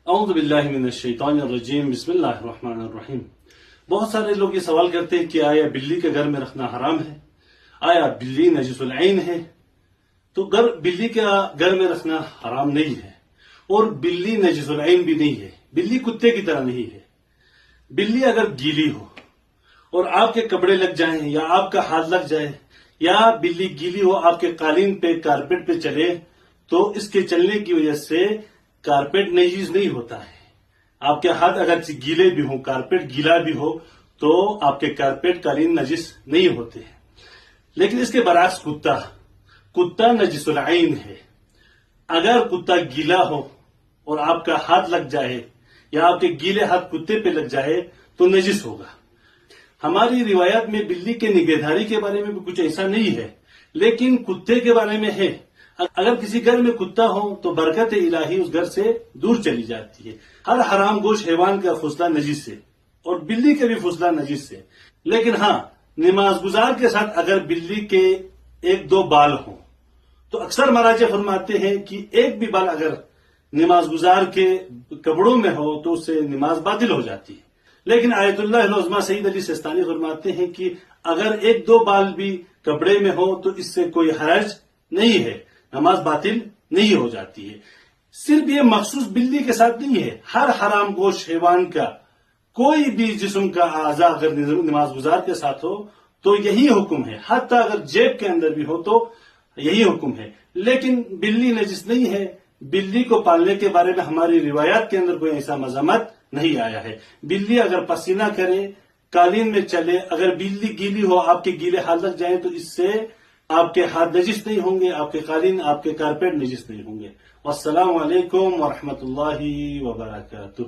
اعوذ باللہ من الشیطان الرجیم بسم اللہ الرحمن الرحیم۔ بہت سارے لوگ یہ سوال کرتے ہیں کہ آیا بلی کے گھر میں رکھنا حرام ہے؟ آیا بلی نجس العین ہے؟ تو بلی کا گھر میں رکھنا حرام نہیں ہے، اور بلی نجس العین بھی نہیں ہے۔ بلی کتے کی طرح نہیں ہے۔ بلی اگر گیلی ہو اور آپ کے کپڑے لگ جائیں یا آپ کا ہاتھ لگ جائے، یا بلی گیلی ہو آپ کے قالین پہ کارپیٹ پہ چلے، تو اس کے چلنے کی وجہ سے کارپیٹ نجس نہیں ہوتا ہے۔ آپ کے ہاتھ اگر گیلے بھی ہوں، کارپیٹ گیلا بھی ہو، تو آپ کے کارپیٹ قالین نجس نہیں ہوتے ہیں۔ لیکن اس کے برعکس کتا نجس العین ہے۔ اگر کتا گیلا ہو اور آپ کا ہاتھ لگ جائے یا آپ کے گیلے ہاتھ کتے پہ لگ جائے تو نجس ہوگا۔ ہماری روایات میں بلی کے نگہداری کے بارے میں بھی کچھ ایسا نہیں ہے، لیکن کتے کے بارے میں ہے۔ اگر کسی گھر میں کتا ہو تو برکت الہی اس گھر سے دور چلی جاتی ہے۔ ہر حرام گوشت حیوان کا فضلہ نجس ہے، اور بلی کے بھی فضلہ نجس ہے۔ لیکن ہاں، نماز گزار کے ساتھ اگر بلی کے ایک دو بال ہوں تو اکثر مراجع فرماتے ہیں کہ ایک بھی بال اگر نماز گزار کے کپڑوں میں ہو تو اس سے نماز باطل ہو جاتی ہے۔ لیکن آیت اللہ العظمیٰ سید علی سستانی فرماتے ہیں کہ اگر ایک دو بال بھی کپڑے میں ہو تو اس سے کوئی حرج نہیں ہے، نماز باطل نہیں ہو جاتی ہے۔ صرف یہ مخصوص بلی کے ساتھ نہیں ہے، ہر حرام گوشت حیوان کا کوئی بھی جسم کا اعضا اگر نماز گزار کے ساتھ ہو تو یہی حکم ہے، حتیٰ اگر جیب کے اندر بھی ہو تو یہی حکم ہے۔ لیکن بلی نجس نہیں ہے۔ بلی کو پالنے کے بارے میں ہماری روایات کے اندر کوئی ایسا مذمت نہیں آیا ہے۔ بلی اگر پسینہ کرے، قالین میں چلے، اگر بلی گیلی ہو، آپ کے گیلے ہاتھ لگ جائیں تو اس سے آپ کے ہاتھ نجس نہیں ہوں گے، آپ کے قالین، آپ کے کارپیٹ نجس نہیں ہوں گے۔ والسلام علیکم ورحمۃ اللہ وبرکاتہ۔